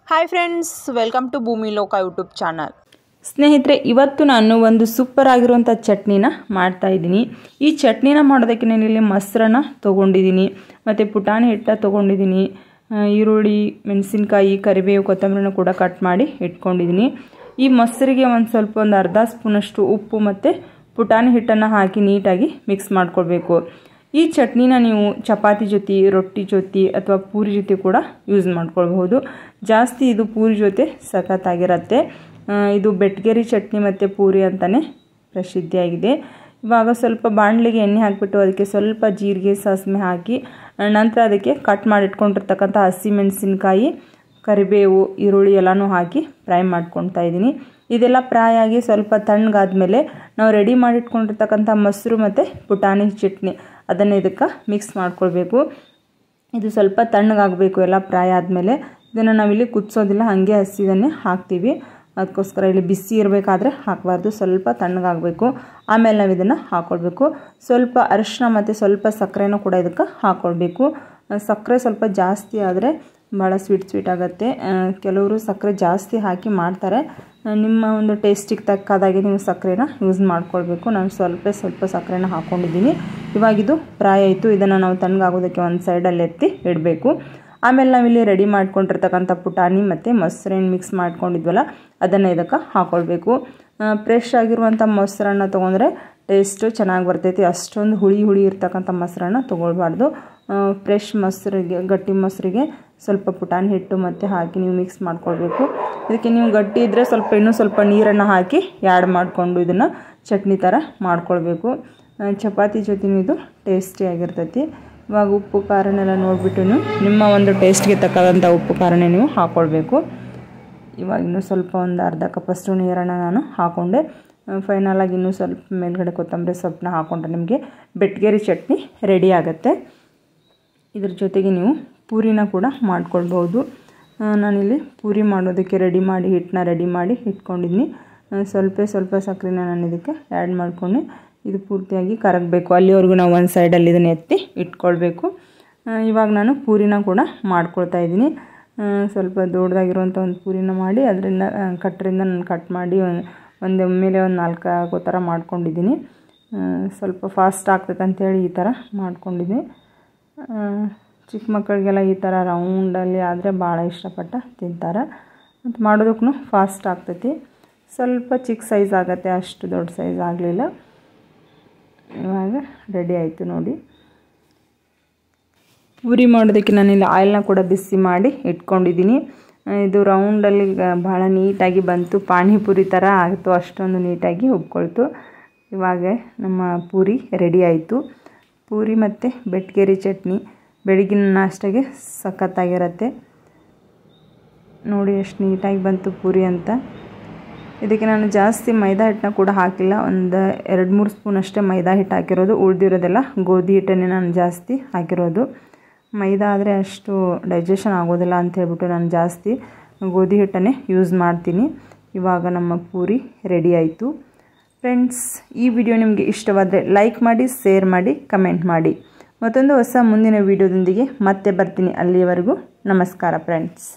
Hi friends, welcome to ಭೂಮಿ ಲೋಕ YouTube channel. ಸ್ನೇಹಿತರೆ, ಇವತ್ತು ನಾನು ಒಂದು ಸೂಪರ್ ಆಗಿರುವಂಥ ಚಟ್ನಿನ ಮಾಡ್ತಾಯಿದ್ದೀನಿ. ಈ ಚಟ್ನಿನ ಮಾಡೋದಕ್ಕೆ ನಾನು ಇಲ್ಲಿ ಮೊಸರನ್ನ ತೊಗೊಂಡಿದ್ದೀನಿ, ಮತ್ತು ಪುಟಾಣಿ ಹಿಟ್ಟ ತೊಗೊಂಡಿದ್ದೀನಿ, ಈರುಳ್ಳಿ, ಮೆಣಸಿನ್ಕಾಯಿ, ಕರಿಬೇವು, ಕೊತ್ತಂಬರಿನ ಕೂಡ ಕಟ್ ಮಾಡಿ ಇಟ್ಕೊಂಡಿದ್ದೀನಿ. ಈ ಮೊಸರಿಗೆ ಒಂದು ಅರ್ಧ ಸ್ಪೂನಷ್ಟು ಉಪ್ಪು ಮತ್ತು ಪುಟಾಣಿ ಹಿಟ್ಟನ್ನು ಹಾಕಿ ನೀಟಾಗಿ ಮಿಕ್ಸ್ ಮಾಡ್ಕೊಳ್ಬೇಕು. ಈ ಚಟ್ನಿನ ನೀವು ಚಪಾತಿ ಜೊತೆ, ರೊಟ್ಟಿ ಜೊತೆ ಅಥವಾ ಪೂರಿ ಜೊತೆ ಕೂಡ ಯೂಸ್ ಮಾಡ್ಕೊಳ್ಬಹುದು. ಜಾಸ್ತಿ ಇದು ಪೂರಿ ಜೊತೆ ಸಖತ್ತಾಗಿರುತ್ತೆ. ಇದು ಬೆಟ್ಗೇರಿ ಚಟ್ನಿ ಮತ್ತು ಪೂರಿ ಅಂತಲೇ ಪ್ರಸಿದ್ಧಿಯಾಗಿದೆ. ಇವಾಗ ಸ್ವಲ್ಪ ಬಾಣಲಿಗೆ ಎಣ್ಣೆ ಹಾಕಿಬಿಟ್ಟು ಅದಕ್ಕೆ ಸ್ವಲ್ಪ ಜೀರಿಗೆ, ಸಾಸಿವೆ ಹಾಕಿ ನಂತರ ಅದಕ್ಕೆ ಕಟ್ ಮಾಡಿ ಇಟ್ಕೊಂಡಿರ್ತಕ್ಕಂಥ ಹಸಿಮೆಣಸಿನ್ಕಾಯಿ, ಕರಿಬೇವು, ಈರುಳ್ಳಿ ಎಲ್ಲನೂ ಹಾಕಿ ಫ್ರೈ ಮಾಡ್ಕೊಳ್ತಾ ಇದ್ದೀನಿ. ಇದೆಲ್ಲ ಫ್ರೈ ಆಗಿ ಸ್ವಲ್ಪ ತಣ್ಣಗಾದ್ಮೇಲೆ ನಾವು ರೆಡಿ ಮಾಡಿಟ್ಕೊಂಡಿರ್ತಕ್ಕಂಥ ಮೊಸರು ಮತ್ತು ಪುಟಾಣಿ ಚಟ್ನಿ ಅದನ್ನು ಇದಕ್ಕೆ ಮಿಕ್ಸ್ ಮಾಡ್ಕೊಳ್ಬೇಕು. ಇದು ಸ್ವಲ್ಪ ತಣ್ಣಗಾಗಬೇಕು. ಎಲ್ಲ ಫ್ರೈ ಆದಮೇಲೆ ಇದನ್ನು ನಾವಿಲ್ಲಿ ಕುದಿಸೋದಿಲ್ಲ, ಹಾಗೆ ಹಸಿದನ್ನೇ ಹಾಕ್ತೀವಿ. ಅದಕ್ಕೋಸ್ಕರ ಇಲ್ಲಿ ಬಿಸಿ ಇರಬೇಕಾದ್ರೆ ಹಾಕಬಾರ್ದು, ಸ್ವಲ್ಪ ತಣ್ಣಗಾಗಬೇಕು. ಆಮೇಲೆ ನಾವು ಇದನ್ನು ಹಾಕ್ಕೊಳ್ಬೇಕು. ಸ್ವಲ್ಪ ಅರಿಶಿನ ಮತ್ತು ಸ್ವಲ್ಪ ಸಕ್ಕರೆನೂ ಕೂಡ ಇದಕ್ಕೆ ಹಾಕ್ಕೊಳ್ಬೇಕು. ಸಕ್ಕರೆ ಸ್ವಲ್ಪ ಜಾಸ್ತಿ ಆದರೆ ಭಾಳ ಸ್ವೀಟ್ ಆಗುತ್ತೆ. ಕೆಲವರು ಸಕ್ಕರೆ ಜಾಸ್ತಿ ಹಾಕಿ ಮಾಡ್ತಾರೆ. ನಿಮ್ಮ ಒಂದು ಟೇಸ್ಟಿಗೆ ತಕ್ಕಾದಾಗೆ ನೀವು ಸಕ್ಕರೆನ ಯೂಸ್ ಮಾಡ್ಕೊಳ್ಬೇಕು. ನಾನು ಸ್ವಲ್ಪ ಸಕ್ಕರೆನ ಹಾಕ್ಕೊಂಡಿದ್ದೀನಿ. ಇವಾಗಿದು ಫ್ರೈ ಆಯಿತು. ಇದನ್ನು ನಾವು ತಣ್ಣಗಾಗೋದಕ್ಕೆ ಒಂದು ಸೈಡಲ್ಲಿ ಎತ್ತಿ ಇಡಬೇಕು. ಆಮೇಲೆ ನಾವಿಲ್ಲಿ ರೆಡಿ ಮಾಡ್ಕೊಂಡಿರ್ತಕ್ಕಂಥ ಪುಟಾಣಿ ಮತ್ತು ಮೊಸರೇನು ಮಿಕ್ಸ್ ಮಾಡ್ಕೊಂಡಿದ್ವಲ್ಲ ಅದನ್ನು ಇದಕ್ಕೆ ಹಾಕ್ಕೊಳ್ಬೇಕು. ಫ್ರೆಶ್ ಆಗಿರುವಂಥ ಮೊಸರನ್ನ ತೊಗೊಂಡ್ರೆ ಟೇಸ್ಟು ಚೆನ್ನಾಗಿ ಬರ್ತೈತಿ. ಅಷ್ಟೊಂದು ಹುಳಿ ಇರ್ತಕ್ಕಂಥ ಮೊಸರನ್ನ ತೊಗೊಳ್ಬಾರ್ದು. ಫ್ರೆಶ್ ಮೊಸರಿಗೆ, ಗಟ್ಟಿ ಮೊಸರಿಗೆ ಸ್ವಲ್ಪ ಪುಟಾಣಿ ಹಿಟ್ಟು ಮತ್ತು ಹಾಕಿ ನೀವು ಮಿಕ್ಸ್ ಮಾಡ್ಕೊಳ್ಬೇಕು. ಇದಕ್ಕೆ ನೀವು ಗಟ್ಟಿ ಇದ್ದರೆ ಇನ್ನೂ ಸ್ವಲ್ಪ ನೀರನ್ನು ಹಾಕಿ ಆ್ಯಡ್ ಮಾಡಿಕೊಂಡು ಇದನ್ನು ಚಟ್ನಿ ಥರ ಮಾಡ್ಕೊಳ್ಬೇಕು. ಚಪಾತಿ ಜೊತೆನೂ ಇದು ಟೇಸ್ಟಿಯಾಗಿರ್ತೈತಿ. ಇವಾಗ ಉಪ್ಪು ಖಾರನೆಲ್ಲ ನೋಡಿಬಿಟ್ಟು ನಿಮ್ಮ ಒಂದು ಟೇಸ್ಟ್ಗೆ ತಕ್ಕಂಥ ಉಪ್ಪು ಖಾರನೇ ನೀವು ಹಾಕ್ಕೊಳ್ಬೇಕು. ಇವಾಗ ಇನ್ನೂ ಸ್ವಲ್ಪ ಒಂದು ಅರ್ಧ ಕಪ್ಪಷ್ಟು ನೀರನ್ನು ನಾನು ಹಾಕ್ಕೊಂಡೆ. ಫೈನಲಾಗಿ ಇನ್ನೂ ಸ್ವಲ್ಪ ಮೇಲ್ಗಡೆ ಕೊತ್ತಂಬರಿ ಸೊಪ್ಪನ್ನ ಹಾಕ್ಕೊಂಡ್ರೆ ನಿಮಗೆ ಬೆಟ್ಗೇರಿ ಚಟ್ನಿ ರೆಡಿ ಆಗುತ್ತೆ. ಇದ್ರ ಜೊತೆಗೆ ನೀವು ಪೂರಿನ ಕೂಡ ಮಾಡ್ಕೊಳ್ಬೋದು. ನಾನಿಲ್ಲಿ ಪೂರಿ ಮಾಡೋದಕ್ಕೆ ಹಿಟ್ಟನ್ನ ರೆಡಿ ಮಾಡಿ ಇಟ್ಕೊಂಡಿದ್ದೀನಿ. ಸ್ವಲ್ಪ ಸಕ್ಕರೆನ ನಾನು ಇದಕ್ಕೆ ಆ್ಯಡ್ ಮಾಡ್ಕೊಂಡು ಇದು ಪೂರ್ತಿಯಾಗಿ ಕರಗಬೇಕು. ಅಲ್ಲಿವರೆಗೂ ನಾವು ಒಂದು ಸೈಡಲ್ಲಿ ಇದನ್ನು ಎತ್ತಿ ಇಟ್ಕೊಳ್ಬೇಕು. ಇವಾಗ ನಾನು ಪೂರಿನ ಕೂಡ ಮಾಡ್ಕೊಳ್ತಾ ಇದ್ದೀನಿ. ಸ್ವಲ್ಪ ದೊಡ್ಡದಾಗಿರುವಂಥ ಒಂದು ಪೂರಿನ ಮಾಡಿ ಅದರಿಂದ ಕಟ್ಟರಿಂದ ನಾನು ಕಟ್ ಮಾಡಿ ಒಂದು ಮೇಲೆ ಒಂದು 4 ಆಗೋ ಥರ ಮಾಡ್ಕೊಂಡಿದ್ದೀನಿ. ಸ್ವಲ್ಪ ಫಾಸ್ಟ್ ಆಗ್ತೈತೆ ಅಂಥೇಳಿ ಈ ಥರ ಮಾಡ್ಕೊಂಡಿದ್ದೀನಿ. ಚಿಕ್ಕ ಮಕ್ಕಳಿಗೆಲ್ಲ ಈ ಥರ ರೌಂಡಲ್ಲಿ ಆದರೆ ಭಾಳ ಇಷ್ಟಪಟ್ಟು ತಿಂತಾರೆ. ಮತ್ತು ಮಾಡೋದಕ್ಕೂ ಫಾಸ್ಟ್ ಆಗ್ತೈತಿ. ಸ್ವಲ್ಪ ಚಿಕ್ಕ ಸೈಜ್ ಆಗುತ್ತೆ, ಅಷ್ಟು ದೊಡ್ಡ ಸೈಜ್ ಆಗಲಿಲ್ಲ. ಇವಾಗ ರೆಡಿ ಆಯಿತು ನೋಡಿ. ಪೂರಿ ಮಾಡೋದಕ್ಕೆ ನಾನಿಲ್ಲಿ ಆಯಿಲ್ನ ಕೂಡ ಬಿಸಿ ಮಾಡಿ ಇಟ್ಕೊಂಡಿದ್ದೀನಿ. ಇದು ರೌಂಡಲ್ಲಿ ಭಾಳ ನೀಟಾಗಿ ಬಂತು. ಪಾನಿಪುರಿ ಥರ ಆಯಿತು, ಅಷ್ಟೊಂದು ನೀಟಾಗಿ ಉಬ್ಕೊಳ್ತು. ಇವಾಗ ನಮ್ಮ ಪೂರಿ ರೆಡಿ ಆಯಿತು. ಪೂರಿ ಮತ್ತು ಬೆಟ್ಗೇರಿ ಚಟ್ನಿ ಬೆಳಗಿನ ನಾಷ್ಟಾಗೆ ಸಖತ್ತಾಗಿರುತ್ತೆ. ನೋಡಿ ಎಷ್ಟು ನೀಟಾಗಿ ಬಂತು ಪೂರಿ ಅಂತ. ಇದಕ್ಕೆ ನಾನು ಜಾಸ್ತಿ ಮೈದಾ ಹಿಟ್ಟನ್ನ ಕೂಡ ಹಾಕಿಲ್ಲ. ಒಂದು 2-3 ಸ್ಪೂನ್ ಅಷ್ಟೇ ಮೈದಾ ಹಿಟ್ಟು ಹಾಕಿರೋದು. ಉಳಿದಿರೋದೆಲ್ಲ ಗೋಧಿ ಹಿಟ್ಟನ್ನೇ ನಾನು ಜಾಸ್ತಿ ಹಾಕಿರೋದು. ಮೈದಾ ಆದರೆ ಅಷ್ಟು ಡೈಜೆಷನ್ ಆಗೋದಿಲ್ಲ ಅಂತ ಹೇಳ್ಬಿಟ್ಟು ನಾನು ಜಾಸ್ತಿ ಗೋಧಿ ಹಿಟ್ಟನ್ನೇ ಯೂಸ್ ಮಾಡ್ತೀನಿ. ಇವಾಗ ನಮ್ಮ ಪೂರಿ ರೆಡಿ ಆಯಿತು. ಫ್ರೆಂಡ್ಸ್, ಈ ವಿಡಿಯೋ ನಿಮಗೆ ಇಷ್ಟವಾದರೆ ಲೈಕ್ ಮಾಡಿ, ಶೇರ್ ಮಾಡಿ, ಕಮೆಂಟ್ ಮಾಡಿ. ಮತ್ತೊಂದು ಹೊಸ ಮುಂದಿನ ವಿಡಿಯೋದೊಂದಿಗೆ ಮತ್ತೆ ಬರ್ತೀನಿ. ಅಲ್ಲಿಯವರೆಗೂ ನಮಸ್ಕಾರ ಫ್ರೆಂಡ್ಸ್.